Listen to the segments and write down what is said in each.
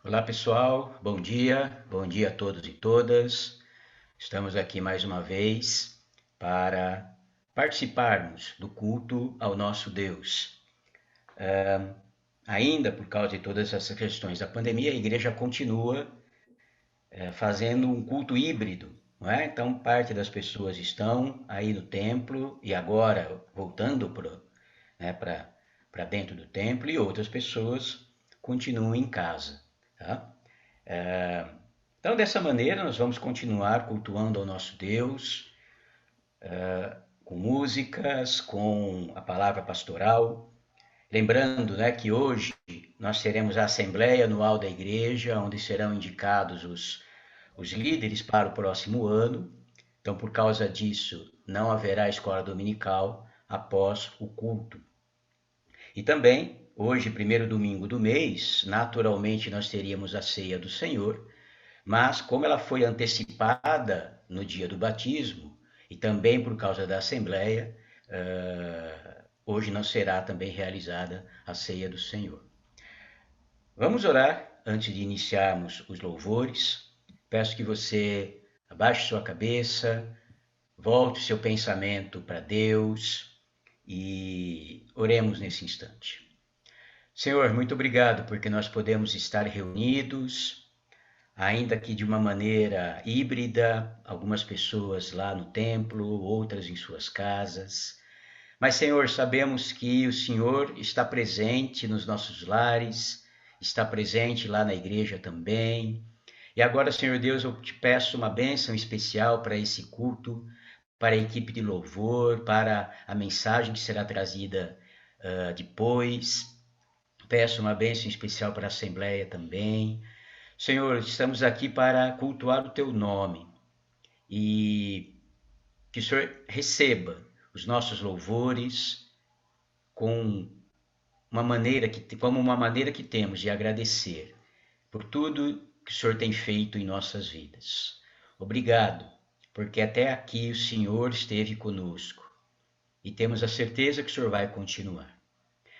Olá pessoal, bom dia a todos e todas. Estamos aqui mais uma vez para participarmos do culto ao nosso Deus. Ainda por causa de todas essas questões da pandemia, a igreja continua fazendo um culto híbrido, não é? Então, parte das pessoas estão aí no templo e agora voltando para dentro do templo e outras pessoas continuam em casa, tá? Então, dessa maneira, nós vamos continuar cultuando ao nosso Deus, com músicas, com a palavra pastoral. Lembrando, né, que hoje nós teremos a Assembleia Anual da Igreja, onde serão indicados os líderes para o próximo ano. Então, por causa disso, não haverá escola dominical após o culto. E também, hoje, primeiro domingo do mês, naturalmente nós teríamos a ceia do Senhor, mas como ela foi antecipada no dia do batismo e também por causa da Assembleia, hoje não será também realizada a ceia do Senhor. Vamos orar antes de iniciarmos os louvores. Peço que você abaixe sua cabeça, volte seu pensamento para Deus e oremos nesse instante. Senhor, muito obrigado porque nós podemos estar reunidos, ainda que de uma maneira híbrida, algumas pessoas lá no templo, outras em suas casas. Mas, Senhor, sabemos que o Senhor está presente nos nossos lares, está presente lá na igreja também. E agora, Senhor Deus, eu te peço uma bênção especial para esse culto, para a equipe de louvor, para a mensagem que será trazida depois. Peço uma bênção especial para a Assembleia também. Senhor, estamos aqui para cultuar o Teu nome e que o Senhor receba os nossos louvores como uma maneira que temos de agradecer por tudo que o Senhor tem feito em nossas vidas. Obrigado, porque até aqui o Senhor esteve conosco e temos a certeza que o Senhor vai continuar.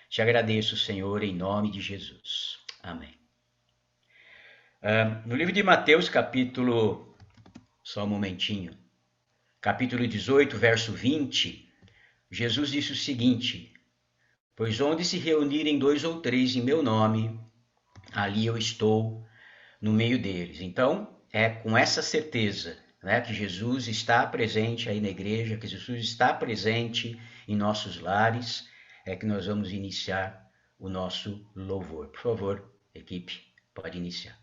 Te agradeço, Senhor, em nome de Jesus. Amém. No livro de Mateus, só um momentinho, capítulo 18, verso 20, Jesus disse o seguinte: pois onde se reunirem 2 ou 3 em meu nome, ali eu estou no meio deles. Então, é com essa certeza, né, que Jesus está presente aí na igreja, que Jesus está presente em nossos lares, é que nós vamos iniciar o nosso louvor. Por favor, equipe, pode iniciar.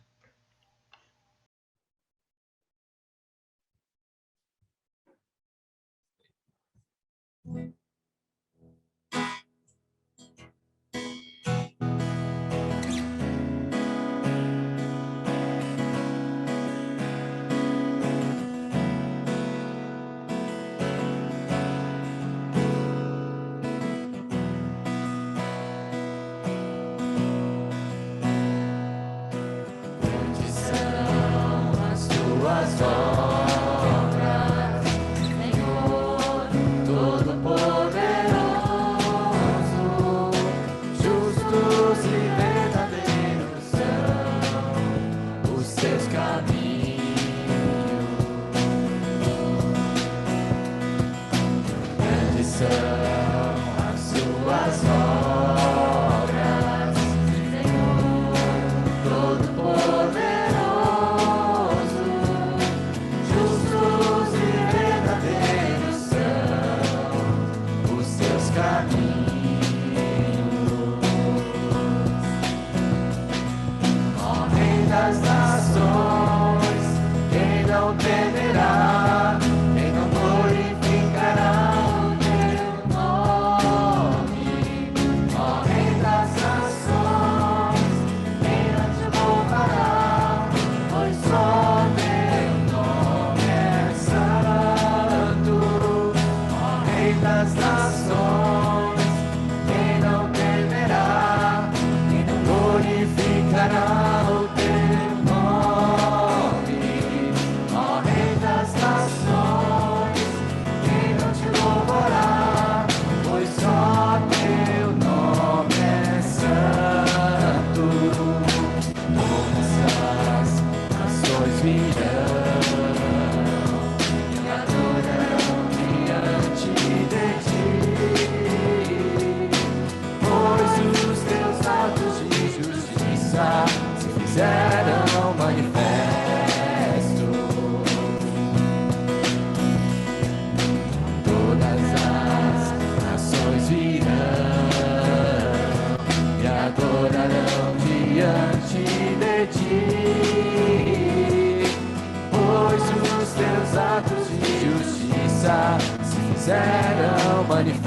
serão manifestos.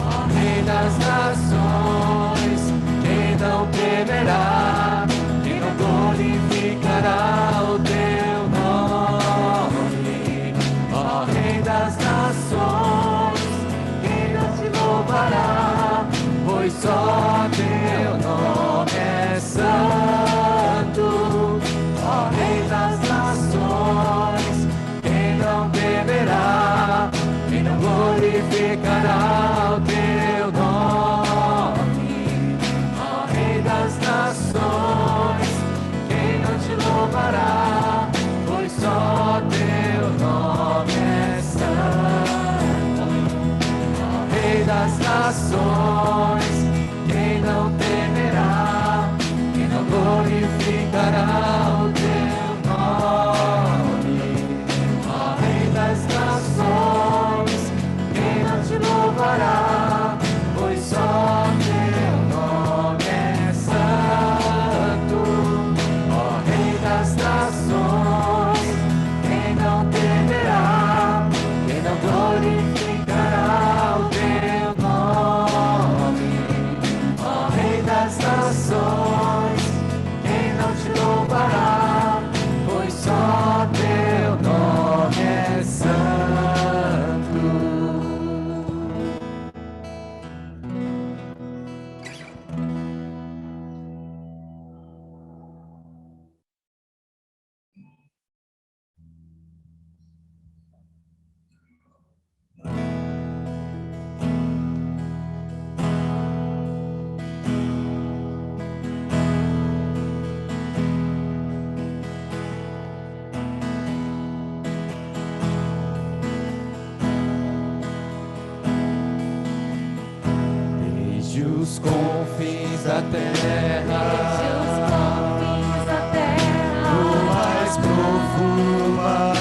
Ó Rei das nações, quem não temerá, quem não glorificará o teu nome. Ó Rei das nações, quem não te louvará, pois só teu nome é santo. Ó Rei das nações, quem não temerá, quem não glorificará o teu nome. Ó Rei das nações, quem não te louvará, pois só teu nome é santo. Ó Rei das nações, quem não temerá, quem não glorificará o teu nome. Ó Rei das nações, quem não te louvará, pois só teu nome é santo. Ó Rei das nações, quem não temerá, quem não glorificará o teu nome. Ó Rei das nações, quem não te louvará, pois só teu nome é santo. Desde os confins da terra, no mais profundo mar,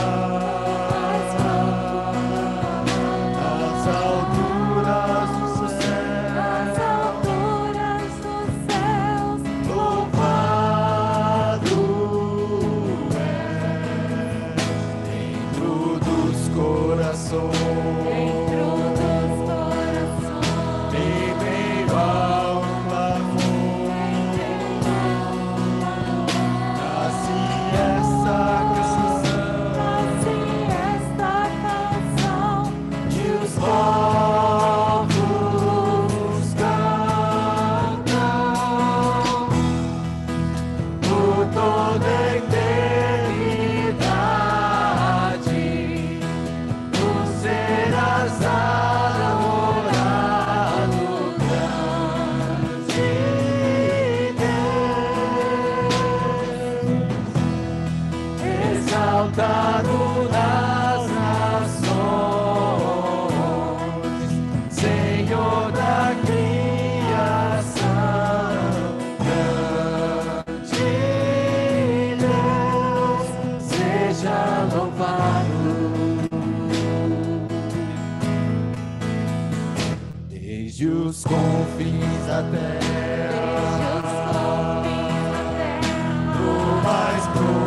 nas alturas dos céus, louvado é dentro dos corações. Exaltado nas nações, Senhor da criação, grande Deus, seja louvado. Desde os confins da terra, do mais profundo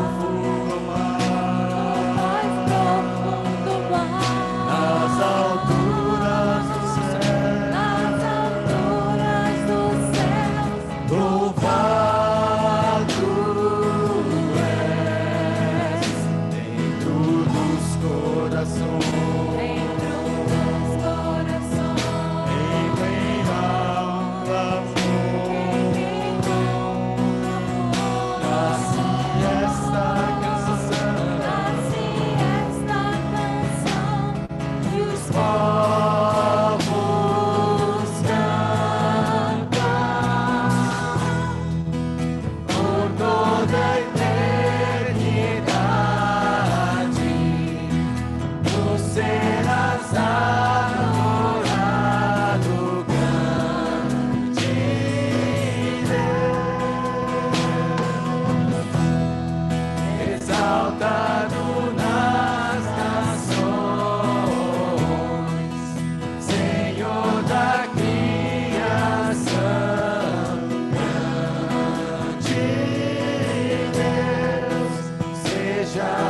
já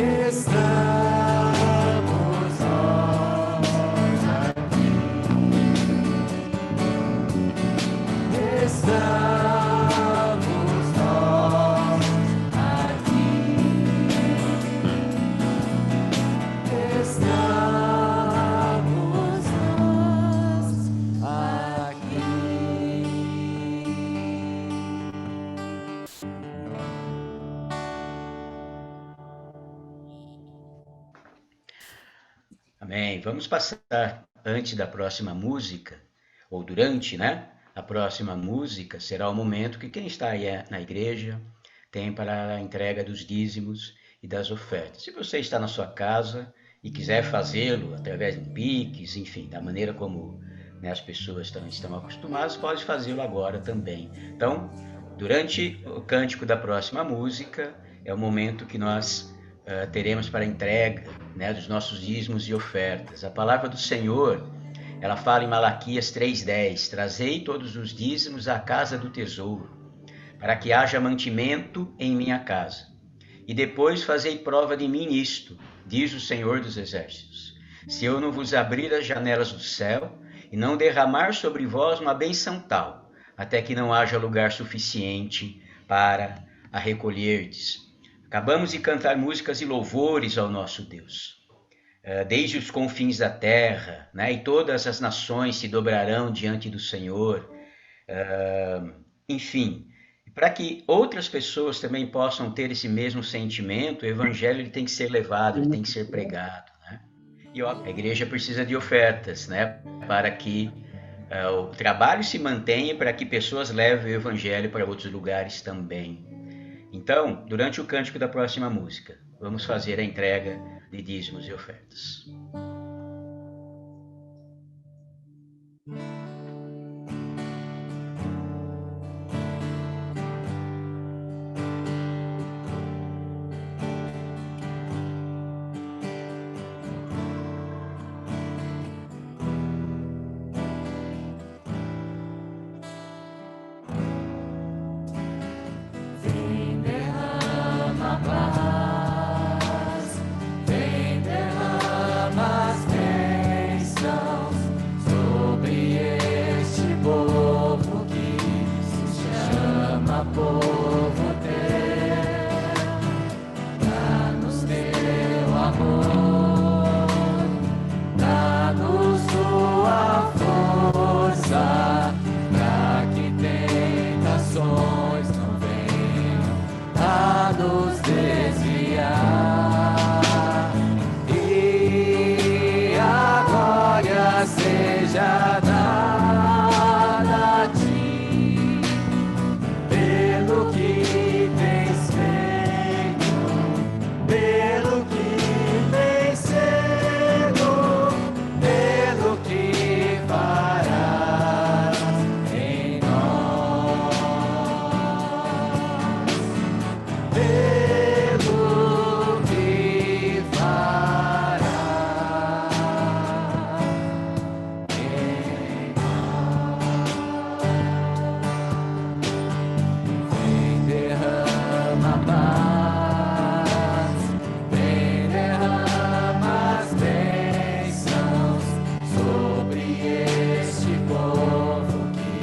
estamos nós aqui. Estamos nós aqui. Estamos nós aqui. Amém. Vamos passar antes da próxima música, ou durante, né? A próxima música será o momento que quem está aí na igreja tem para a entrega dos dízimos e das ofertas. Se você está na sua casa e quiser fazê-lo através de um Pix, enfim, da maneira como, né, as pessoas estão acostumadas, pode fazê-lo agora também. Então, durante o cântico da próxima música, é o momento que nós teremos para a entrega, né, dos nossos dízimos e ofertas. A palavra do Senhor, ela fala em Malaquias 3:10, trazei todos os dízimos à casa do tesouro, para que haja mantimento em minha casa. E depois fazei prova de mim nisto, diz o Senhor dos Exércitos, se eu não vos abrir as janelas do céu e não derramar sobre vós uma benção tal, até que não haja lugar suficiente para a recolherdes. Acabamos de cantar músicas e louvores ao nosso Deus. Desde os confins da terra, né, e todas as nações se dobrarão diante do Senhor. Enfim, para que outras pessoas também possam ter esse mesmo sentimento, o evangelho ele tem que ser levado, ele tem que ser pregado, né? E a igreja precisa de ofertas, né, para que o trabalho se mantenha, para que pessoas levem o evangelho para outros lugares também. Então, durante o cântico da próxima música, vamos fazer a entrega de dízimos e ofertas. Vem, derrama paz, vem, derrama as bênçãos sobre este povo que se chama povo teu. Dá-nos teu amor, dá-nos tua força, pra que tentações não venham a nos desviar. E a glória seja dada a ti, pelo que tens feito, pelo que tens sido, pelo que farás em nós, pelo que farás em nós. Vem, derrama paz, vem, derrama as bênçãos sobre este povo que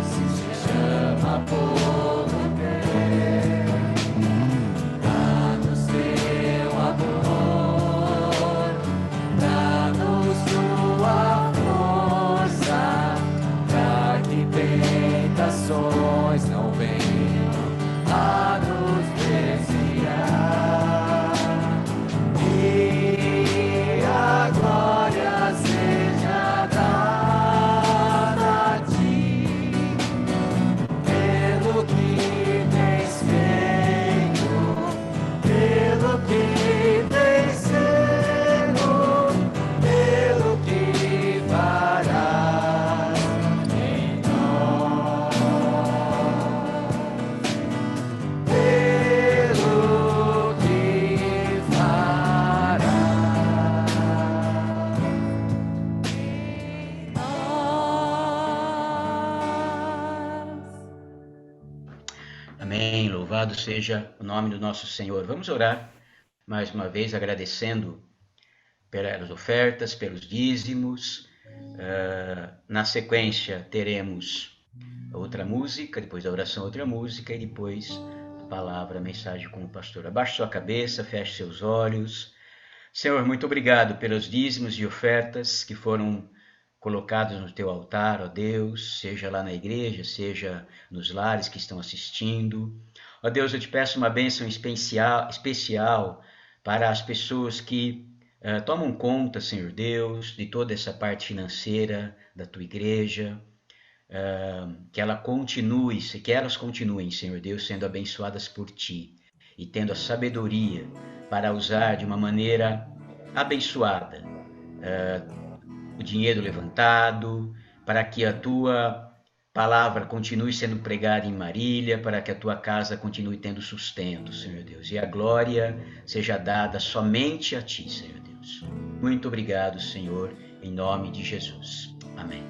se chama povo teu. Dá-nos teu amor, dá-nos tua força, pra que tentações não venham a nos desviar. E a glória seja dada a ti, pelo que tens feito, pelo que tens sido, pelo que farás em nós, pelo que farás em nós. Amém. Louvado seja o nome do nosso Senhor. Vamos orar mais uma vez agradecendo pelas ofertas, pelos dízimos. Na sequência, teremos outra música, depois da oração, outra música, e depois a palavra, a mensagem com o pastor. Abaixe sua cabeça, feche seus olhos. Senhor, muito obrigado pelos dízimos e ofertas que foram colocados no teu altar, ó Deus, seja lá na igreja, seja nos lares que estão assistindo. Ó Deus, eu te peço uma bênção especial para as pessoas que tomam conta, Senhor Deus, de toda essa parte financeira da tua igreja, que elas continuem, Senhor Deus, sendo abençoadas por ti e tendo a sabedoria para usar de uma maneira abençoada o dinheiro levantado, para que a tua palavra continue sendo pregada em Marília, para que a tua casa continue tendo sustento, Senhor Deus, e a glória seja dada somente a ti, Senhor Deus. Muito obrigado, Senhor, em nome de Jesus. Amém.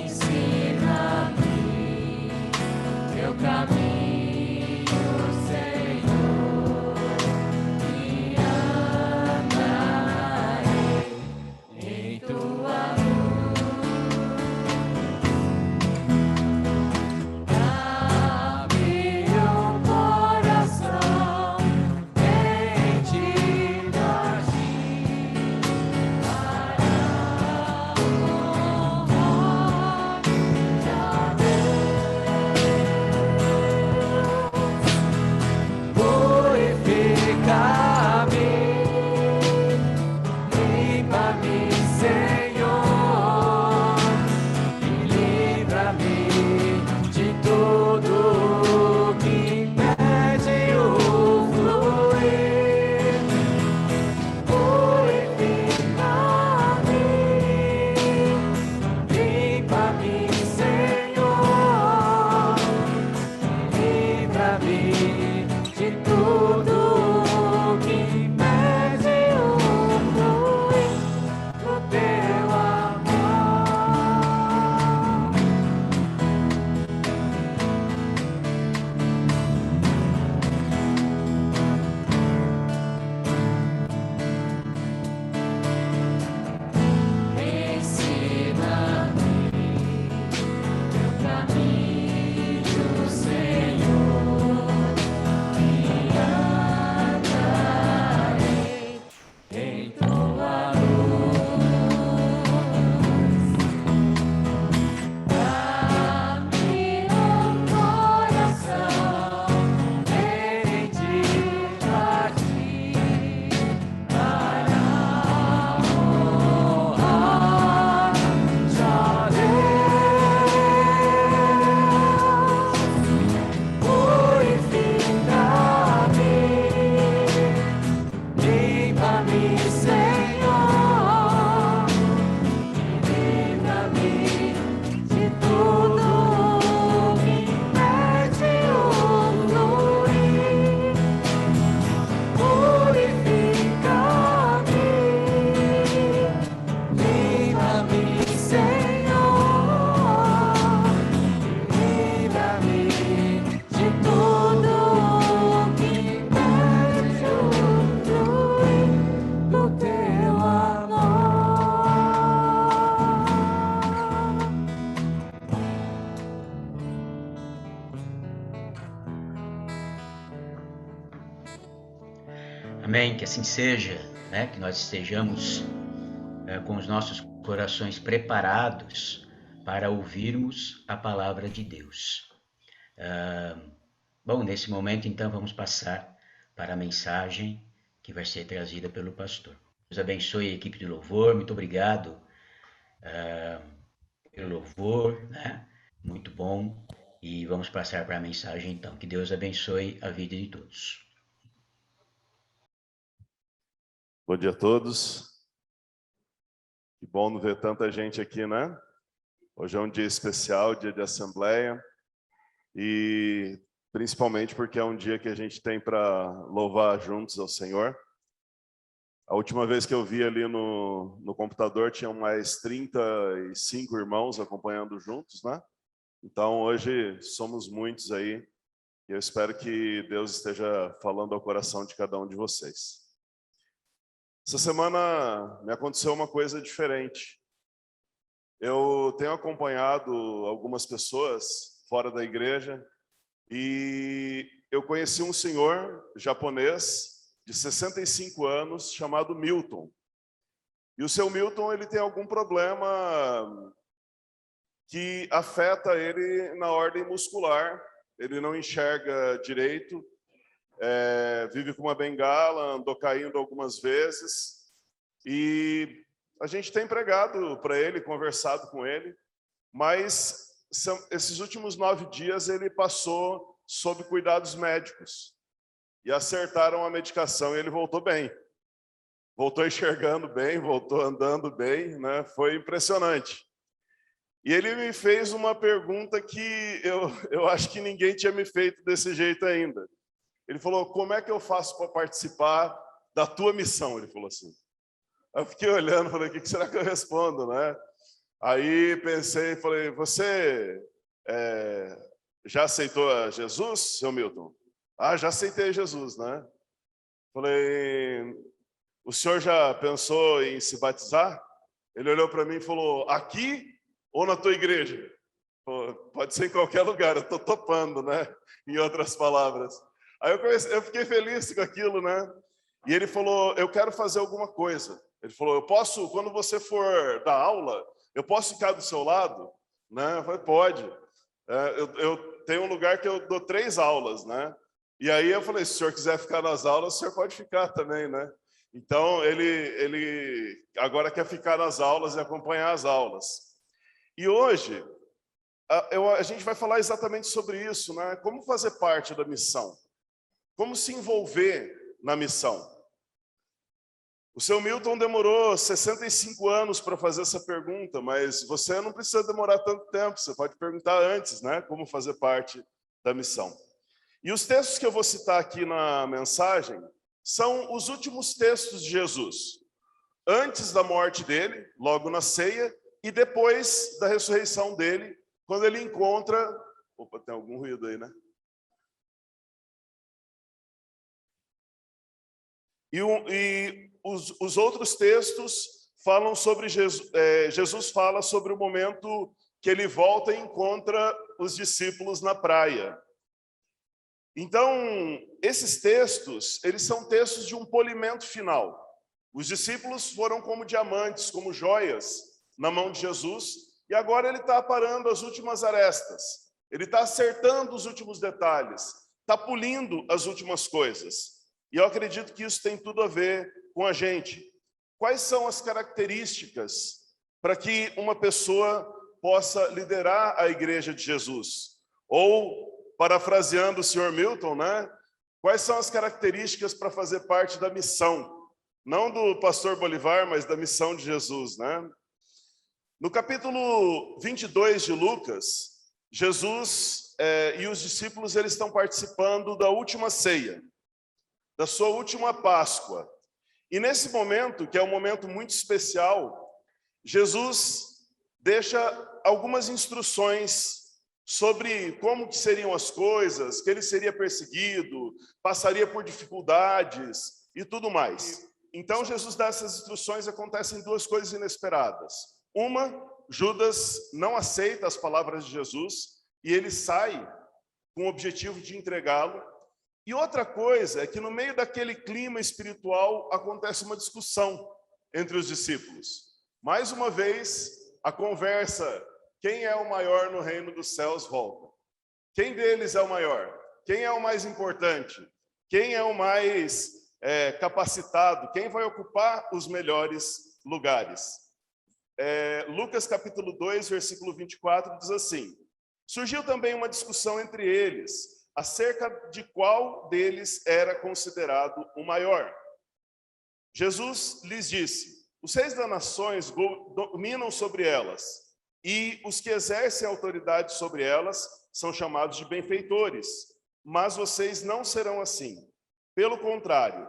Ensina-me teu caminho, Senhor, e andarei em tua luz. Dá-me um coração rendido a ti, para honrar a Deus. Purifica-me, limpa-me, Senhor, e livra-me de tudo que impede o fluir. Purifica-me, limpa-me, Senhor, livra-me de tudo que impede o fluir do teu amor. Ensina-me teu caminho, Senhor, e andarei em tua luz. Dá-me um coração rendido a ti, para honrar a Deus. Purifica-me, limpa-me, Senhor, e livra-me de tudo que impede o fluir. Purifica-me, limpa-me, Senhor, livra-me de tudo que impede o fluir do teu amor. Amém, que assim seja, né? Que nós estejamos com os nossos corações preparados para ouvirmos a palavra de Deus. Bom, nesse momento, então, vamos passar para a mensagem que vai ser trazida pelo pastor. Deus abençoe a equipe de louvor, muito obrigado pelo louvor, né? Muito bom. E vamos passar para a mensagem, então. Que Deus abençoe a vida de todos. Bom dia a todos. Que bom ver tanta gente aqui, né? Hoje é um dia especial, dia de assembleia, e principalmente porque é um dia que a gente tem para louvar juntos ao Senhor. A última vez que eu vi ali no computador, tinham mais 35 irmãos acompanhando juntos, né? Então hoje somos muitos aí, e eu espero que Deus esteja falando ao coração de cada um de vocês. Essa semana me aconteceu uma coisa diferente. Eu tenho acompanhado algumas pessoas fora da igreja e eu conheci um senhor japonês de 65 anos chamado Milton. E o seu Milton, ele tem algum problema que afeta ele na ordem muscular. Ele não enxerga direito. Vive com uma bengala, andou caindo algumas vezes, e a gente tem pregado para ele, conversado com ele, mas esses últimos 9 dias ele passou sob cuidados médicos, e acertaram a medicação e ele voltou bem. Voltou enxergando bem, voltou andando bem, né? Foi impressionante. E ele me fez uma pergunta que eu acho que ninguém tinha me feito desse jeito ainda. Ele falou: como é que eu faço para participar da tua missão? Ele falou assim. Eu fiquei olhando, falei: o que será que eu respondo, né? Aí pensei, falei: você já aceitou a Jesus, seu Milton? Ah, já aceitei Jesus, né? Falei: o senhor já pensou em se batizar? Ele olhou para mim e falou: aqui ou na tua igreja? Falei: pode ser em qualquer lugar, eu estou topando, né? Em outras palavras. Aí eu fiquei feliz com aquilo, né? E ele falou: eu quero fazer alguma coisa. Ele falou: eu posso, quando você for dar aula, eu posso ficar do seu lado? Né? Eu falei: pode. Eu tenho um lugar que eu dou 3 aulas, né? E aí eu falei: se o senhor quiser ficar nas aulas, o senhor pode ficar também, né? Então ele agora quer ficar nas aulas e acompanhar as aulas. E hoje a gente vai falar exatamente sobre isso, né? Como fazer parte da missão. Como se envolver na missão? O seu Milton demorou 65 anos para fazer essa pergunta, mas você não precisa demorar tanto tempo, você pode perguntar antes, né? Como fazer parte da missão. E os textos que eu vou citar aqui na mensagem são os últimos textos de Jesus, antes da morte dele, logo na ceia, e depois da ressurreição dele, quando ele encontra... Opa, tem algum ruído aí, né? E os outros textos falam sobre Jesus. Jesus fala sobre o momento que ele volta e encontra os discípulos na praia. Então, esses textos, eles são textos de um polimento final. Os discípulos foram como diamantes, como joias na mão de Jesus, e agora ele está aparando as últimas arestas. Ele está acertando os últimos detalhes, está polindo as últimas coisas. E eu acredito que isso tem tudo a ver com a gente. Quais são as características para que uma pessoa possa liderar a igreja de Jesus? Ou, parafraseando o senhor Milton, né? Quais são as características para fazer parte da missão? Não do pastor Bolivar, mas da missão de Jesus, né? No capítulo 22 de Lucas, Jesus e os discípulos eles estão participando da última ceia, da sua última Páscoa. E nesse momento, que é um momento muito especial, Jesus deixa algumas instruções sobre como que seriam as coisas, que ele seria perseguido, passaria por dificuldades e tudo mais. Então Jesus dá essas instruções e acontecem 2 coisas inesperadas. Uma, Judas não aceita as palavras de Jesus e ele sai com o objetivo de entregá-lo. E outra coisa é que no meio daquele clima espiritual acontece uma discussão entre os discípulos. Mais uma vez, a conversa, quem é o maior no reino dos céus, volta. Quem deles é o maior? Quem é o mais importante? Quem é o mais capacitado? Quem vai ocupar os melhores lugares? Lucas capítulo 2, versículo 24, diz assim: surgiu também uma discussão entre eles, acerca de qual deles era considerado o maior. Jesus lhes disse: os reis das nações dominam sobre elas, e os que exercem autoridade sobre elas são chamados de benfeitores. Mas vocês não serão assim. Pelo contrário,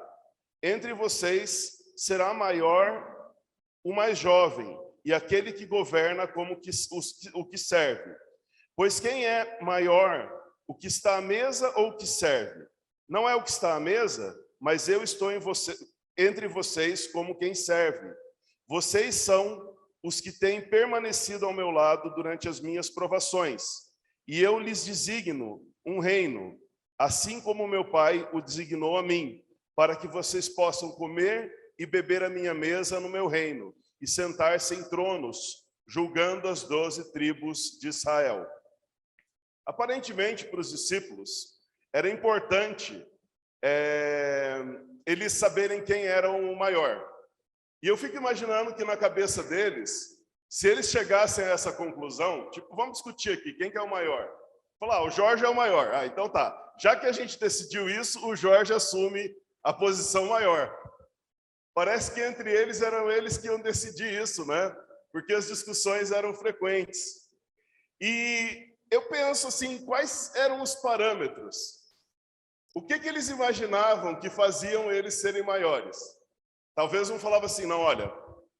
entre vocês será maior o mais jovem, e aquele que governa como o que serve. Pois quem é maior, o que está à mesa ou o que serve? Não é o que está à mesa, mas eu estou entre vocês como quem serve. Vocês são os que têm permanecido ao meu lado durante as minhas provações, e eu lhes designo um reino, assim como meu Pai o designou a mim, para que vocês possam comer e beber a minha mesa no meu reino, e sentar-se em tronos, julgando as 12 tribos de Israel. Aparentemente, para os discípulos, era importante eles saberem quem era o maior. E eu fico imaginando que na cabeça deles, se eles chegassem a essa conclusão, tipo, vamos discutir aqui, quem que é o maior? Falar, o Jorge é o maior. Ah, então tá. Já que a gente decidiu isso, o Jorge assume a posição maior. Parece que entre eles eram eles que iam decidir isso, né? Porque as discussões eram frequentes. E eu penso assim, quais eram os parâmetros? O que eles imaginavam que faziam eles serem maiores? Talvez um falava assim, não, olha,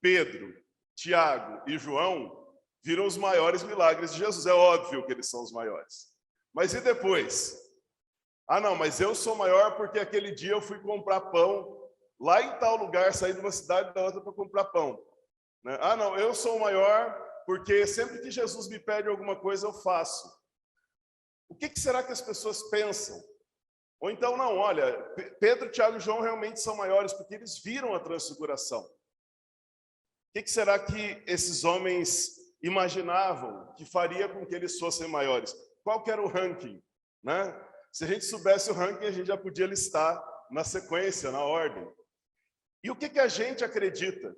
Pedro, Tiago e João viram os maiores milagres de Jesus. É óbvio que eles são os maiores. Mas e depois? Ah, não, mas eu sou maior porque aquele dia eu fui comprar pão lá em tal lugar, saí de uma cidade da outra para comprar pão. Né? Ah, não, eu sou maior porque sempre que Jesus me pede alguma coisa, eu faço. O que será que as pessoas pensam? Ou então, não, olha, Pedro, Tiago e João realmente são maiores porque eles viram a transfiguração. O que será que esses homens imaginavam que faria com que eles fossem maiores? Qual que era o ranking? Né? Se a gente soubesse o ranking, a gente já podia listar na sequência, na ordem. E o que a gente acredita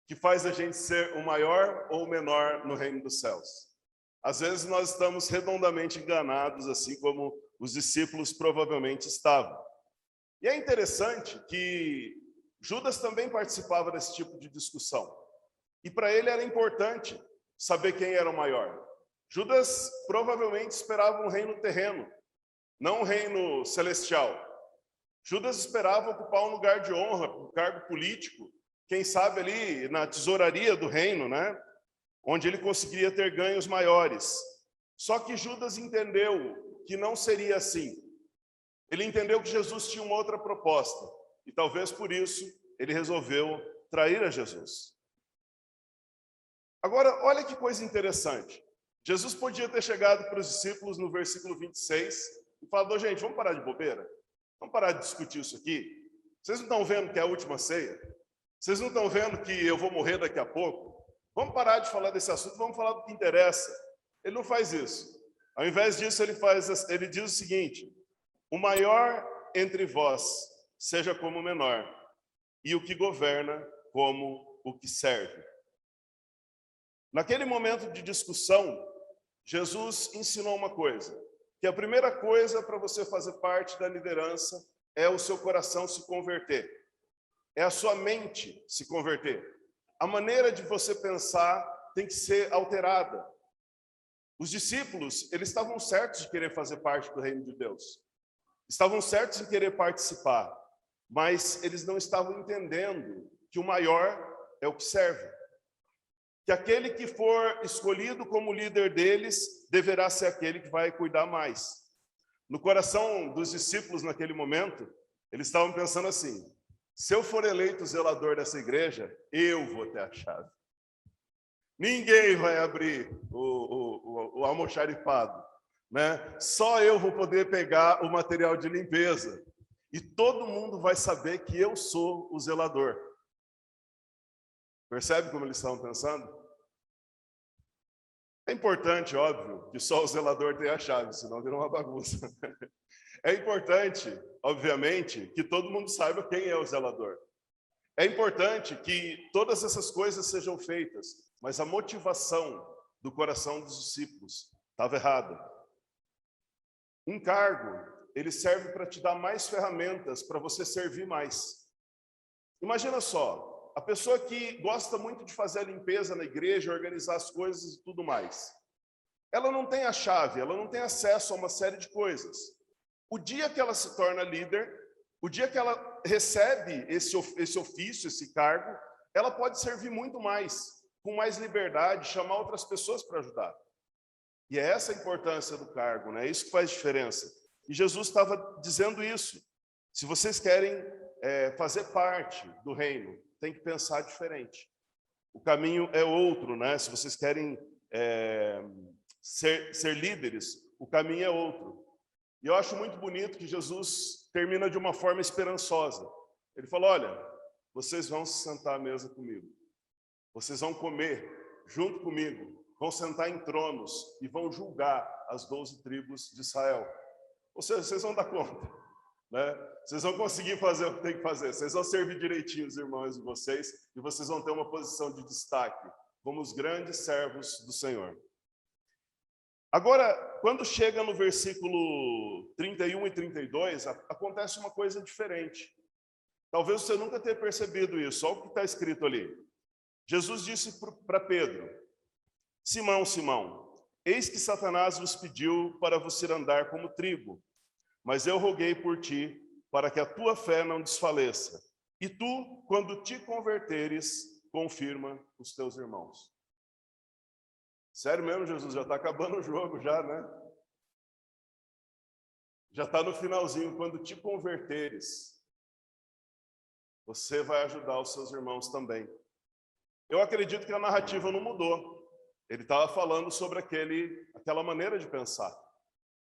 que faz a gente ser o maior ou o menor no reino dos céus? Às vezes nós estamos redondamente enganados, assim como os discípulos provavelmente estavam. E é interessante que Judas também participava desse tipo de discussão. E para ele era importante saber quem era o maior. Judas provavelmente esperava um reino terreno, não um reino celestial. Judas esperava ocupar um lugar de honra, um cargo político, quem sabe ali na tesouraria do reino, né? Onde ele conseguiria ter ganhos maiores. Só que Judas entendeu que não seria assim. Ele entendeu que Jesus tinha uma outra proposta. E talvez por isso ele resolveu trair a Jesus. Agora, olha que coisa interessante. Jesus podia ter chegado para os discípulos no versículo 26 e falado, gente, vamos parar de bobeira? Vamos parar de discutir isso aqui? Vocês não estão vendo que é a última ceia? Vocês não estão vendo que eu vou morrer daqui a pouco? Vamos parar de falar desse assunto, vamos falar do que interessa. Ele não faz isso. Ao invés disso, ele diz o seguinte, o maior entre vós seja como o menor, e o que governa como o que serve. Naquele momento de discussão, Jesus ensinou uma coisa, que a primeira coisa para você fazer parte da liderança é o seu coração se converter. É a sua mente se converter. A maneira de você pensar tem que ser alterada. Os discípulos, eles estavam certos de querer fazer parte do reino de Deus. Estavam certos em querer participar, mas eles não estavam entendendo que o maior é o que serve. Que aquele que for escolhido como líder deles, deverá ser aquele que vai cuidar mais. No coração dos discípulos naquele momento, eles estavam pensando assim, se eu for eleito zelador dessa igreja, eu vou ter a chave. Ninguém vai abrir o almoxarifado, né? Só eu vou poder pegar o material de limpeza. E todo mundo vai saber que eu sou o zelador. Percebe como eles estavam pensando? É importante, óbvio, que só o zelador tenha a chave, senão vira uma bagunça. É importante, obviamente, que todo mundo saiba quem é o zelador. É importante que todas essas coisas sejam feitas, mas a motivação do coração dos discípulos estava errada. Um cargo, ele serve para te dar mais ferramentas para você servir mais. Imagina só, a pessoa que gosta muito de fazer a limpeza na igreja, organizar as coisas e tudo mais. Ela não tem a chave, ela não tem acesso a uma série de coisas. O dia que ela se torna líder, o dia que ela recebe esse ofício, esse cargo, ela pode servir muito mais, com mais liberdade, chamar outras pessoas para ajudar. E é essa a importância do cargo, né? É isso que faz diferença. E Jesus estava dizendo isso. Se vocês querem fazer parte do reino, tem que pensar diferente. O caminho é outro, né? Se vocês querem ser líderes, o caminho é outro. E eu acho muito bonito que Jesus termina de uma forma esperançosa. Ele fala, olha, vocês vão se sentar à mesa comigo. Vocês vão comer junto comigo. Vão sentar em tronos e vão julgar as 12 tribos de Israel. Ou seja, vocês vão dar conta, né? Vocês vão conseguir fazer o que tem que fazer. Vocês vão servir direitinho os irmãos de vocês e vocês vão ter uma posição de destaque como os grandes servos do Senhor. Agora, quando chega no versículo 31 e 32, acontece uma coisa diferente. Talvez você nunca tenha percebido isso. Olha o que está escrito ali. Jesus disse para Pedro, Simão, Simão, eis que Satanás vos pediu para vos ir andar como trigo, mas eu roguei por ti, para que a tua fé não desfaleça. E tu, quando te converteres, confirma os teus irmãos. Sério mesmo, Jesus, já está acabando o jogo já, né? Já está no finalzinho, quando te converteres, você vai ajudar os seus irmãos também. Eu acredito que a narrativa não mudou. Ele estava falando sobre aquela maneira de pensar,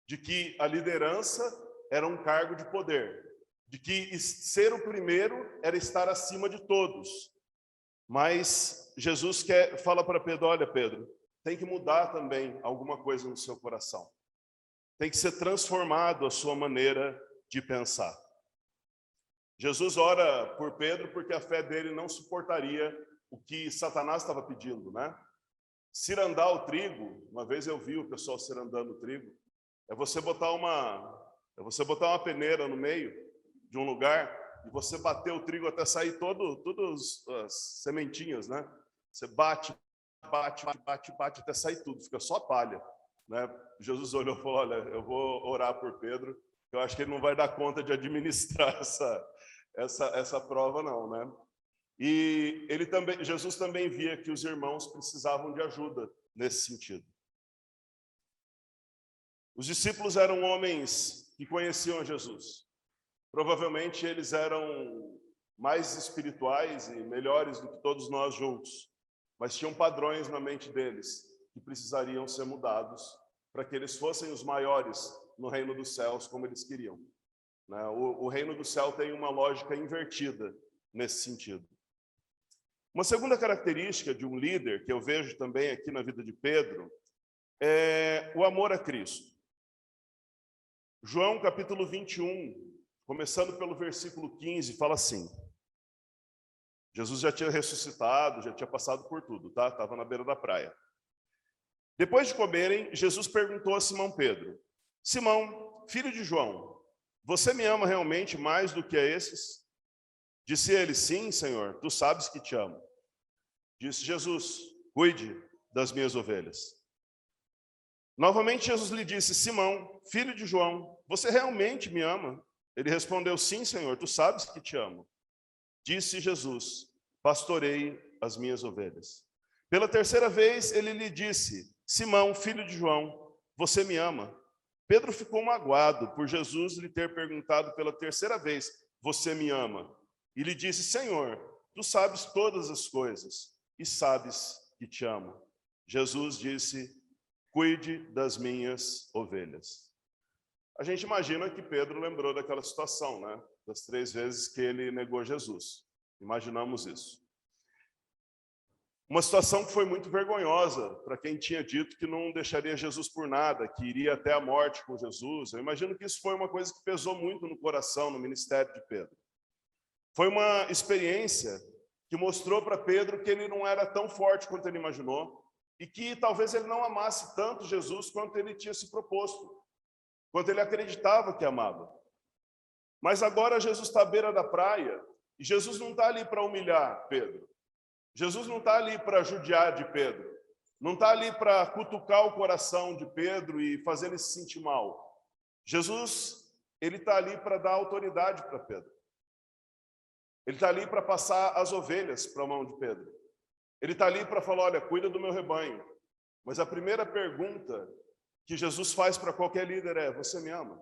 de que a liderança era um cargo de poder, de que ser o primeiro era estar acima de todos. Mas Jesus fala para Pedro, olha Pedro, tem que mudar também alguma coisa no seu coração. Tem que ser transformado a sua maneira de pensar. Jesus ora por Pedro porque a fé dele não suportaria o que Satanás estava pedindo, né? Cirandar o trigo, uma vez eu vi o pessoal cirandando o trigo, é você botar uma peneira no meio de um lugar e você bater o trigo até sair todas as sementinhas, né? Você bate até sair tudo, fica só palha, né? Jesus olhou e falou, olha, eu vou orar por Pedro, eu acho que ele não vai dar conta de administrar essa prova não, né? E Jesus também via que os irmãos precisavam de ajuda nesse sentido. Os discípulos eram homens que conheciam Jesus. Provavelmente eles eram mais espirituais e melhores do que todos nós juntos, mas tinham padrões na mente deles que precisariam ser mudados para que eles fossem os maiores no reino dos céus como eles queriam, né? O reino do céu tem uma lógica invertida nesse sentido. Uma segunda característica de um líder, que eu vejo também aqui na vida de Pedro, é o amor a Cristo. João capítulo 21, começando pelo versículo 15, fala assim, Jesus já tinha ressuscitado, já tinha passado por tudo, tá? Estava na beira da praia. Depois de comerem, Jesus perguntou a Simão Pedro, Simão, filho de João, você me ama realmente mais do que a esses? Disse ele, sim, Senhor, tu sabes que te amo. Disse Jesus, cuide das minhas ovelhas. Novamente Jesus lhe disse, Simão, filho de João, você realmente me ama? Ele respondeu, sim, Senhor, tu sabes que te amo. Disse Jesus, pastorei as minhas ovelhas. Pela terceira vez ele lhe disse, Simão, filho de João, você me ama? Pedro ficou magoado por Jesus lhe ter perguntado pela terceira vez, você me ama? E lhe disse, Senhor, tu sabes todas as coisas e sabes que te amo. Jesus disse, cuide das minhas ovelhas. A gente imagina que Pedro lembrou daquela situação, né? Das 3 vezes que ele negou Jesus. Imaginamos isso. Uma situação que foi muito vergonhosa para quem tinha dito que não deixaria Jesus por nada, que iria até a morte com Jesus. Eu imagino que isso foi uma coisa que pesou muito no coração, no ministério de Pedro. Foi uma experiência que mostrou para Pedro que ele não era tão forte quanto ele imaginou e que talvez ele não amasse tanto Jesus quanto ele tinha se proposto, quanto ele acreditava que amava. Mas agora Jesus está à beira da praia E Jesus não está ali para humilhar Pedro. Jesus não está ali para judiar de Pedro. Não está ali para cutucar o coração de Pedro e fazer ele se sentir mal. Jesus, ele está ali para dar autoridade para Pedro. Ele está ali para passar as ovelhas para a mão de Pedro. Ele está ali para falar, olha, cuida do meu rebanho. Mas a primeira pergunta que Jesus faz para qualquer líder é, você me ama?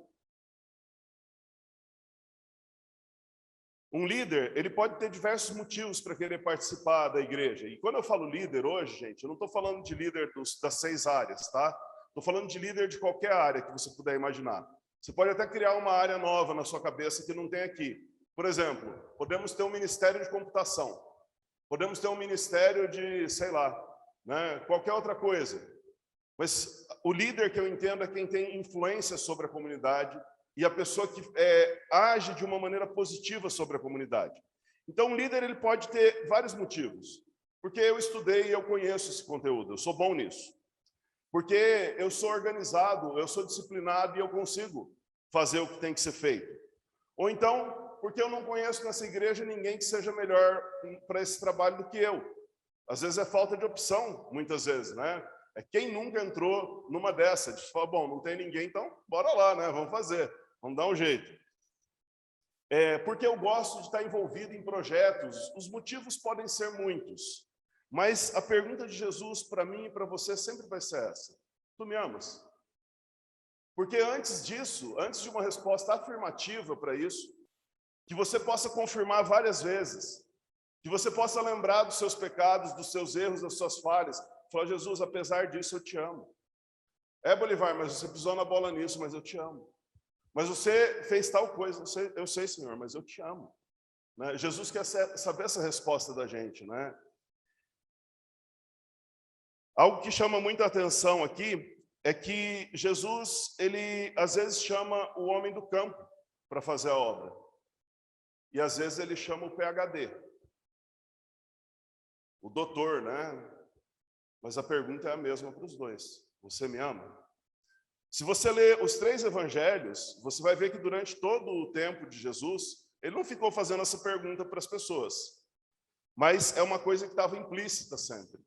Um líder, ele pode ter diversos motivos para querer participar da igreja. E quando eu falo líder hoje, gente, eu não estou falando de líder das 6 áreas, tá? Estou falando de líder de qualquer área que você puder imaginar. Você pode até criar uma área nova na sua cabeça que não tem aqui. Por exemplo, podemos ter um ministério de computação. Podemos ter um ministério de, sei lá, né, qualquer outra coisa. Mas o líder que eu entendo é quem tem influência sobre a comunidade, e a pessoa que age de uma maneira positiva sobre a comunidade. Então, um líder ele pode ter vários motivos. Porque eu estudei e eu conheço esse conteúdo, eu sou bom nisso. Porque eu sou organizado, eu sou disciplinado e eu consigo fazer o que tem que ser feito. Ou então, porque eu não conheço nessa igreja ninguém que seja melhor para esse trabalho do que eu. Às vezes é falta de opção, muitas vezes, né? É quem nunca entrou numa dessa, de falar, bom, não tem ninguém, então bora lá, né? Vamos fazer. Vamos dar um jeito. Porque eu gosto de estar envolvido em projetos. Os motivos podem ser muitos. Mas a pergunta de Jesus para mim e para você sempre vai ser essa. Tu me amas? Porque antes disso, antes de uma resposta afirmativa para isso, que você possa confirmar várias vezes, que você possa lembrar dos seus pecados, dos seus erros, das suas falhas. Falar, Jesus, apesar disso, eu te amo. Bolivar, mas você pisou na bola nisso, mas eu te amo. Mas você fez tal coisa, eu sei, Senhor, mas eu te amo. Né? Jesus quer saber essa resposta da gente, né? Algo que chama muita atenção aqui é que Jesus, ele às vezes chama o homem do campo para fazer a obra. E às vezes ele chama o PhD, o doutor, né? Mas a pergunta é a mesma para os dois. Você me ama? Se você ler os 3 evangelhos, você vai ver que durante todo o tempo de Jesus, ele não ficou fazendo essa pergunta para as pessoas. Mas é uma coisa que estava implícita sempre.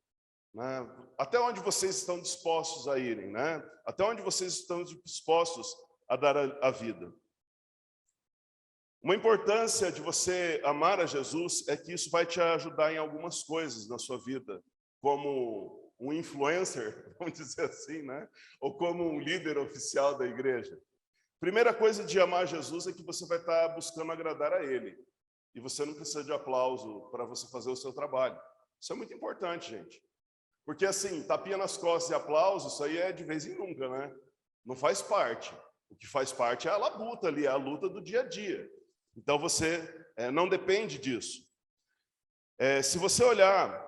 Né? Até onde vocês estão dispostos a irem? Né? Até onde vocês estão dispostos a dar a vida? Uma importância de você amar a Jesus é que isso vai te ajudar em algumas coisas na sua vida, como um influencer, vamos dizer assim, né? Ou como um líder oficial da igreja. Primeira coisa de amar Jesus é que você vai estar buscando agradar a Ele. E você não precisa de aplauso para você fazer o seu trabalho. Isso é muito importante, gente. Porque assim, tapinha nas costas e aplauso, isso aí é de vez em nunca, né? Não faz parte. O que faz parte é a labuta ali, é a luta do dia a dia. Então você não depende disso. Se você olhar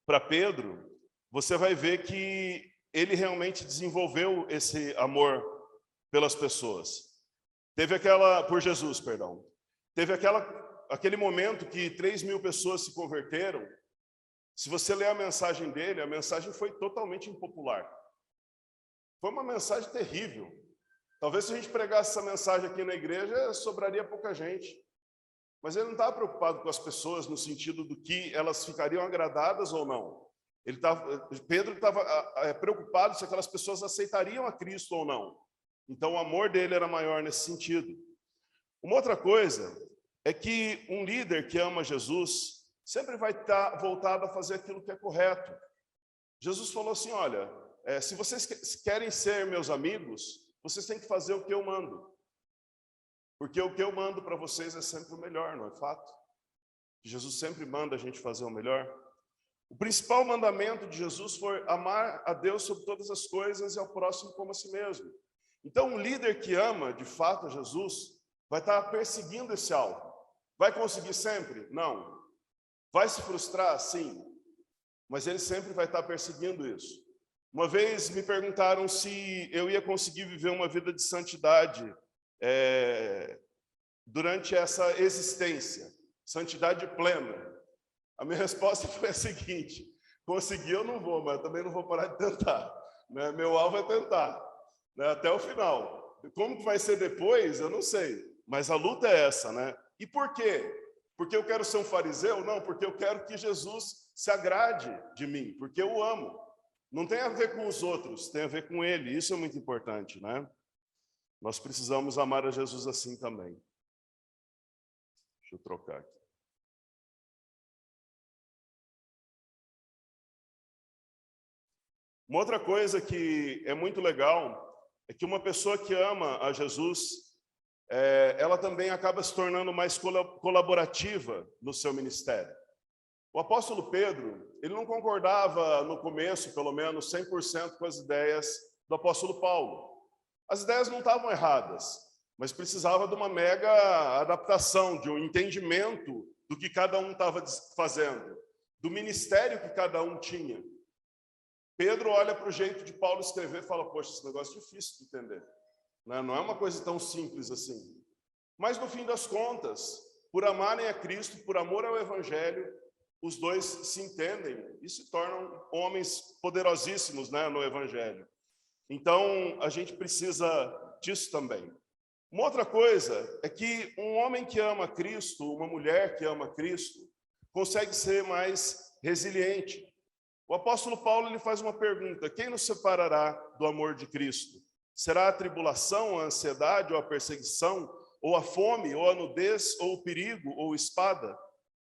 para Pedro, você vai ver que ele realmente desenvolveu esse amor pelas pessoas. Por Jesus, perdão. Teve aquele momento que 3.000 pessoas se converteram. Se você ler a mensagem dele, a mensagem foi totalmente impopular. Foi uma mensagem terrível. Talvez se a gente pregasse essa mensagem aqui na igreja, sobraria pouca gente. Mas ele não estava preocupado com as pessoas no sentido do que elas ficariam agradadas ou não. Pedro estava preocupado se aquelas pessoas aceitariam a Cristo ou não. Então o amor dele era maior nesse sentido. Uma outra coisa é que um líder que ama Jesus sempre vai estar voltado a fazer aquilo que é correto. Jesus falou assim, olha, se vocês querem ser meus amigos, vocês têm que fazer o que eu mando. Porque o que eu mando para vocês é sempre o melhor, não é fato? Jesus sempre manda a gente fazer o melhor. O principal mandamento de Jesus foi amar a Deus sobre todas as coisas e ao próximo como a si mesmo. Então, um líder que ama, de fato, a Jesus, vai estar perseguindo esse alvo. Vai conseguir sempre? Não. Vai se frustrar? Sim. Mas ele sempre vai estar perseguindo isso. Uma vez me perguntaram se eu ia conseguir viver uma vida de santidade durante essa existência, santidade plena. A minha resposta foi a seguinte, conseguir eu não vou, mas eu também não vou parar de tentar. Né? Meu alvo é tentar, né? Até o final. Como que vai ser depois, eu não sei, mas a luta é essa, né? E por quê? Porque eu quero ser um fariseu? Não, porque eu quero que Jesus se agrade de mim, porque eu o amo. Não tem a ver com os outros, tem a ver com ele. Isso é muito importante, né? Nós precisamos amar a Jesus assim também. Deixa eu trocar aqui. Uma outra coisa que é muito legal é que uma pessoa que ama a Jesus, ela também acaba se tornando mais colaborativa no seu ministério. O apóstolo Pedro, ele não concordava no começo, pelo menos 100% com as ideias do apóstolo Paulo. As ideias não estavam erradas, mas precisava de uma mega adaptação, de um entendimento do que cada um estava fazendo, do ministério que cada um tinha. Pedro olha para o jeito de Paulo escrever e fala, poxa, esse negócio é difícil de entender. Não é uma coisa tão simples assim. Mas, no fim das contas, por amarem a Cristo, por amor ao Evangelho, os dois se entendem e se tornam homens poderosíssimos, né, no Evangelho. Então, a gente precisa disso também. Uma outra coisa é que um homem que ama Cristo, uma mulher que ama Cristo, consegue ser mais resiliente. O apóstolo Paulo ele faz uma pergunta: quem nos separará do amor de Cristo? Será a tribulação, a ansiedade ou a perseguição, ou a fome, ou a nudez, ou o perigo, ou espada?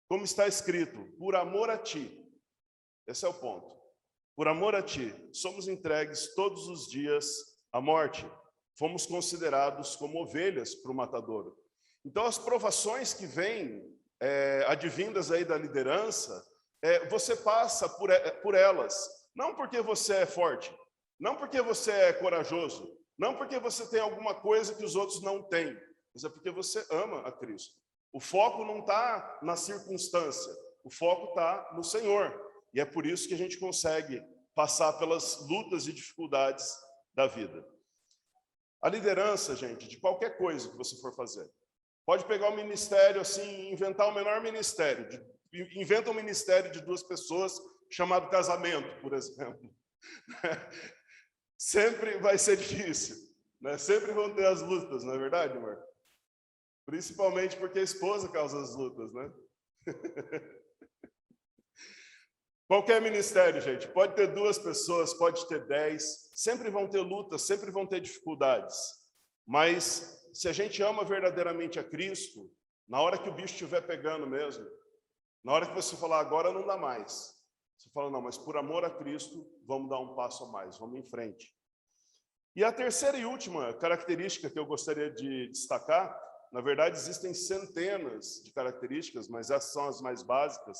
Como está escrito, por amor a ti. Esse é o ponto. Por amor a ti, somos entregues todos os dias à morte. Fomos considerados como ovelhas para o matadouro. Então, as provações que vêm, advindas aí da liderança, você passa por elas. Não porque você é forte, não porque você é corajoso, não porque você tem alguma coisa que os outros não têm, mas é porque você ama a Cristo. O foco não está na circunstância, o foco está no Senhor. E é por isso que a gente consegue passar pelas lutas e dificuldades da vida. A liderança, gente, de qualquer coisa que você for fazer. Pode pegar um ministério assim, inventar o menor ministério. Inventa um ministério de 2 pessoas chamado casamento, por exemplo. Sempre vai ser difícil, né? Sempre vão ter as lutas, não é verdade, amor? Principalmente porque a esposa causa as lutas, né? Qualquer ministério, gente, pode ter 2 pessoas, pode ter 10, sempre vão ter lutas, sempre vão ter dificuldades. Mas se a gente ama verdadeiramente a Cristo, na hora que o bicho estiver pegando mesmo, na hora que você falar, agora não dá mais, você fala, não, mas por amor a Cristo, vamos dar um passo a mais, vamos em frente. E a terceira e última característica que eu gostaria de destacar, na verdade existem centenas de características, mas essas são as mais básicas,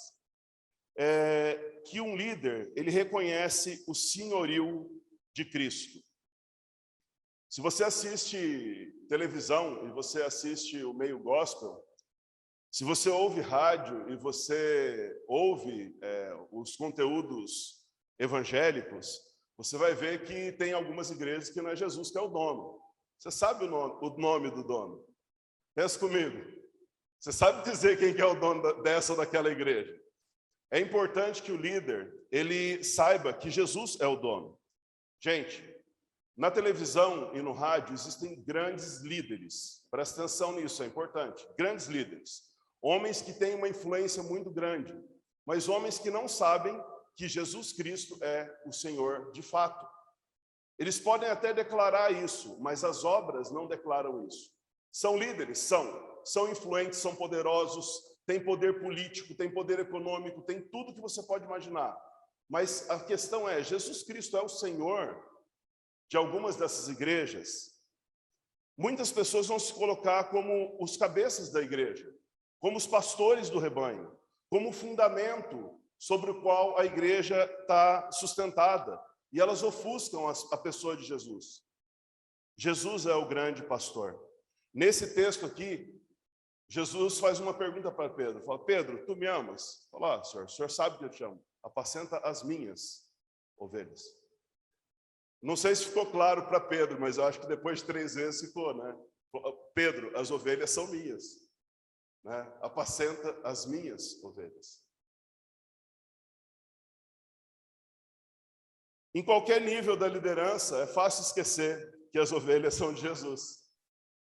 é que um líder, ele reconhece o senhorio de Cristo. Se você assiste televisão e você assiste o meio gospel, se você ouve rádio e você ouve os conteúdos evangélicos, você vai ver que tem algumas igrejas que não é Jesus que é o dono. Você sabe o nome do dono? Pensa comigo. Você sabe dizer quem que é o dono dessa ou daquela igreja? É importante que o líder, ele saiba que Jesus é o dono. Gente, na televisão e no rádio existem grandes líderes. Presta atenção nisso, é importante. Grandes líderes. Homens que têm uma influência muito grande, mas homens que não sabem que Jesus Cristo é o Senhor de fato. Eles podem até declarar isso, mas as obras não declaram isso. São líderes? São influentes, são poderosos, têm poder político, têm poder econômico, têm tudo que você pode imaginar. Mas a questão é, Jesus Cristo é o Senhor de algumas dessas igrejas? Muitas pessoas vão se colocar como os cabeças da igreja, como os pastores do rebanho, como o fundamento sobre o qual a igreja está sustentada. E elas ofuscam a pessoa de Jesus. Jesus é o grande pastor. Nesse texto aqui, Jesus faz uma pergunta para Pedro. Fala, Pedro, tu me amas? Fala, senhor, o senhor sabe que eu te amo. Apacenta as minhas ovelhas. Não sei se ficou claro para Pedro, mas eu acho que depois de 3 vezes ficou, né? Pedro, as ovelhas são minhas. Né? Apacenta as minhas ovelhas. Em qualquer nível da liderança, é fácil esquecer que as ovelhas são de Jesus.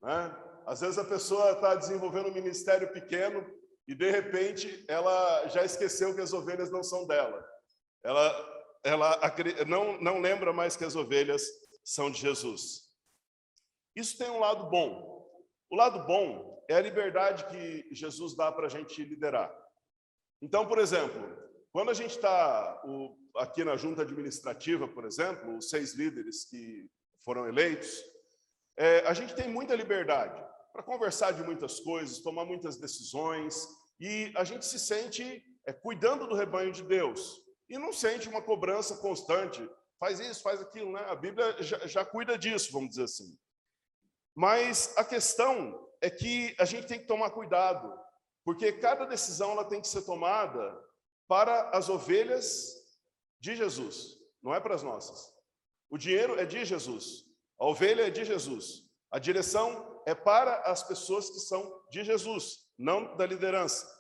Né? Às vezes a pessoa está desenvolvendo um ministério pequeno e de repente ela já esqueceu que as ovelhas não são dela. Ela não lembra mais que as ovelhas são de Jesus. Isso tem um lado bom. O lado bom é a liberdade que Jesus dá para a gente liderar. Então, por exemplo, quando a gente está aqui na junta administrativa, por exemplo, os 6 líderes que foram eleitos, a gente tem muita liberdade para conversar de muitas coisas, tomar muitas decisões, e a gente se sente cuidando do rebanho de Deus, e não sente uma cobrança constante, faz isso, faz aquilo, né? A Bíblia já cuida disso, vamos dizer assim. Mas a questão é que a gente tem que tomar cuidado, porque cada decisão ela tem que ser tomada para as ovelhas de Jesus, não é para as nossas. O dinheiro é de Jesus, a ovelha é de Jesus, a direção é para as pessoas que são de Jesus, não da liderança.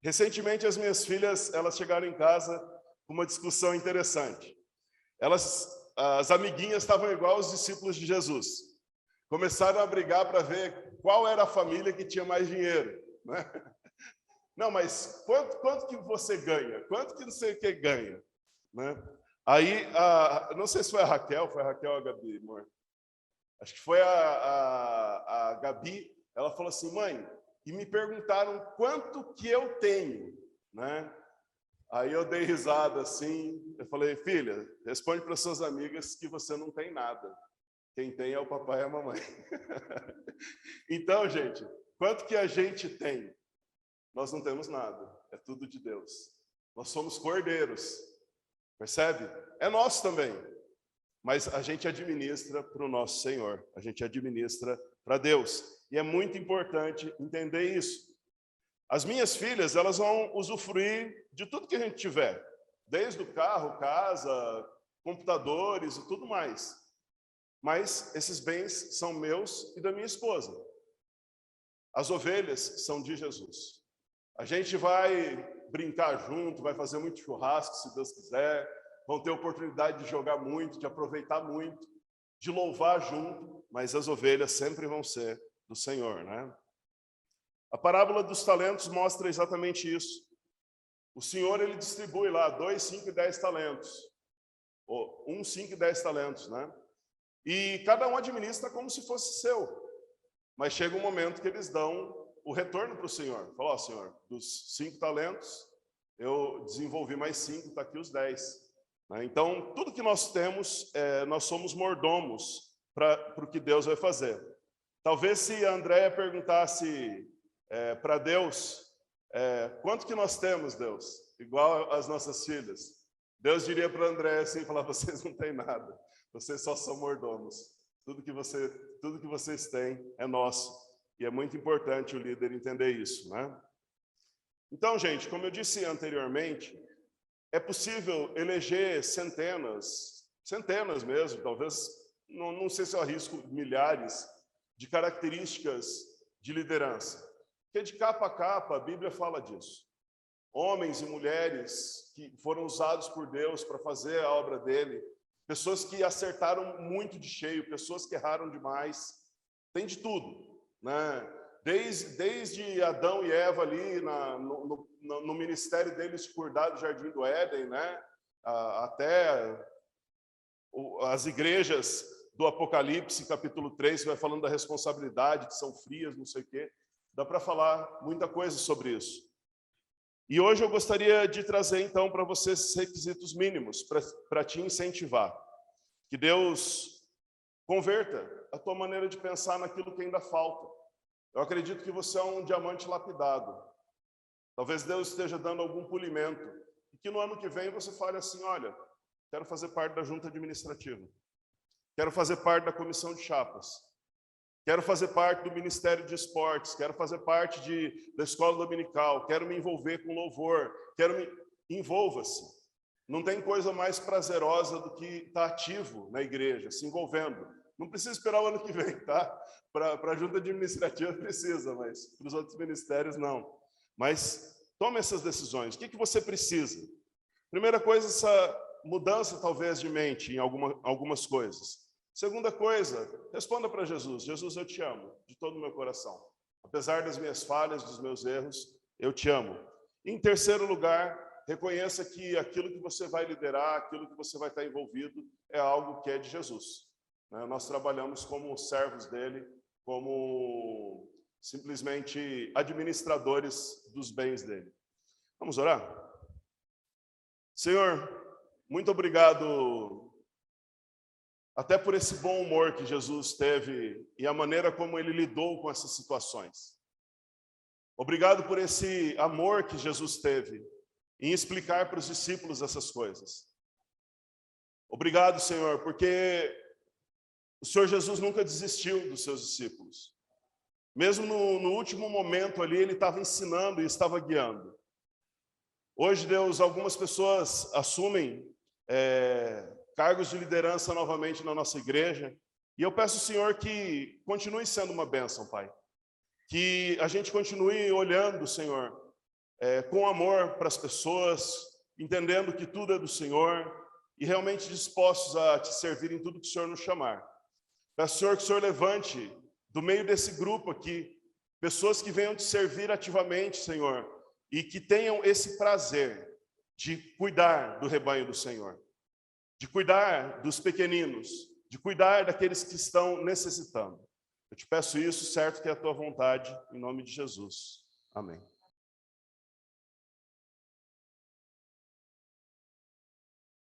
Recentemente as minhas filhas, elas chegaram em casa com uma discussão interessante. As amiguinhas estavam igual aos discípulos de Jesus. Começaram a brigar para ver qual era a família que tinha mais dinheiro, né? Não, mas quanto que você ganha? Quanto que não sei o que ganha? Né? Aí, não sei se foi a Raquel ou a Gabi, amor. Acho que foi a Gabi. Ela falou assim, mãe, e me perguntaram quanto que eu tenho, né? Aí eu dei risada assim, eu falei, filha, responde para suas amigas que você não tem nada. Quem tem é o papai e a mamãe. Então, gente, quanto que a gente tem? Nós não temos nada, é tudo de Deus. Nós somos cordeiros, percebe? É nosso também, mas a gente administra para o nosso Senhor, a gente administra para Deus. E é muito importante entender isso. As minhas filhas, elas vão usufruir de tudo que a gente tiver, desde o carro, casa, computadores e tudo mais. Mas esses bens são meus e da minha esposa. As ovelhas são de Jesus. A gente vai brincar junto, vai fazer muito churrasco, se Deus quiser. Vão ter oportunidade de jogar muito, de aproveitar muito, de louvar junto, mas as ovelhas sempre vão ser do Senhor, né? A parábola dos talentos mostra exatamente isso. O Senhor, ele distribui lá 2, 5 e 10 talentos. Ou 1, 5 e 10 talentos, né? E cada um administra como se fosse seu. Mas chega um momento que eles dão o retorno para o Senhor. Fala, ó, Senhor, dos 5 talentos, eu desenvolvi mais 5, está aqui os 10. Então, tudo que nós temos, nós somos mordomos para o que Deus vai fazer. Talvez se a Andréia perguntasse para Deus, quanto que nós temos, Deus? Igual as nossas filhas. Deus diria para a Andréia assim, falar, vocês não têm nada, vocês só são mordomos. Tudo que vocês têm é nosso. E é muito importante o líder entender isso, né? Então, gente, como eu disse anteriormente, é possível eleger centenas mesmo, talvez, não sei se eu arrisco milhares, de características de liderança. Porque de capa a capa, a Bíblia fala disso. Homens e mulheres que foram usados por Deus para fazer a obra dele, pessoas que acertaram muito de cheio, pessoas que erraram demais, tem de tudo, né? Desde Adão e Eva ali no ministério deles de cuidar do Jardim do Éden, né? Até as igrejas do Apocalipse, capítulo 3, que vai falando da responsabilidade, que são frias, não sei o quê. Dá para falar muita coisa sobre isso. E hoje eu gostaria de trazer, então, para você esses requisitos mínimos para te incentivar. Que Deus converta a tua maneira de pensar naquilo que ainda falta. Eu acredito que você é um diamante lapidado. Talvez Deus esteja dando algum polimento. E que no ano que vem você fale assim, olha, quero fazer parte da junta administrativa. Quero fazer parte da comissão de chapas. Quero fazer parte do Ministério de Esportes. Quero fazer parte da escola dominical. Quero me envolver com louvor. Envolva-se. Não tem coisa mais prazerosa do que estar ativo na igreja, se envolvendo. Não precisa esperar o ano que vem, tá? Para a junta administrativa precisa, mas para os outros ministérios não. Mas tome essas decisões. O que você precisa? Primeira coisa, essa mudança talvez de mente em algumas coisas. Segunda coisa, responda para Jesus. Jesus, eu te amo de todo o meu coração. Apesar das minhas falhas, dos meus erros, eu te amo. Em terceiro lugar, reconheça que aquilo que você vai liderar, aquilo que você vai estar envolvido, é algo que é de Jesus. Nós trabalhamos como servos dele, como simplesmente administradores dos bens dele. Vamos orar? Senhor, muito obrigado até por esse bom humor que Jesus teve e a maneira como ele lidou com essas situações. Obrigado por esse amor que Jesus teve em explicar para os discípulos essas coisas. Obrigado, Senhor, porque o Senhor Jesus nunca desistiu dos seus discípulos. Mesmo no último momento ali, ele estava ensinando e estava guiando. Hoje, Deus, algumas pessoas assumem cargos de liderança novamente na nossa igreja. E eu peço, Senhor, que continue sendo uma bênção, Pai. Que a gente continue olhando, Senhor, com amor para as pessoas, entendendo que tudo é do Senhor e realmente dispostos a te servir em tudo que o Senhor nos chamar. Peço, Senhor, que o Senhor levante do meio desse grupo aqui pessoas que venham te servir ativamente, Senhor, e que tenham esse prazer de cuidar do rebanho do Senhor, de cuidar dos pequeninos, de cuidar daqueles que estão necessitando. Eu te peço isso, certo que é a tua vontade, em nome de Jesus. Amém.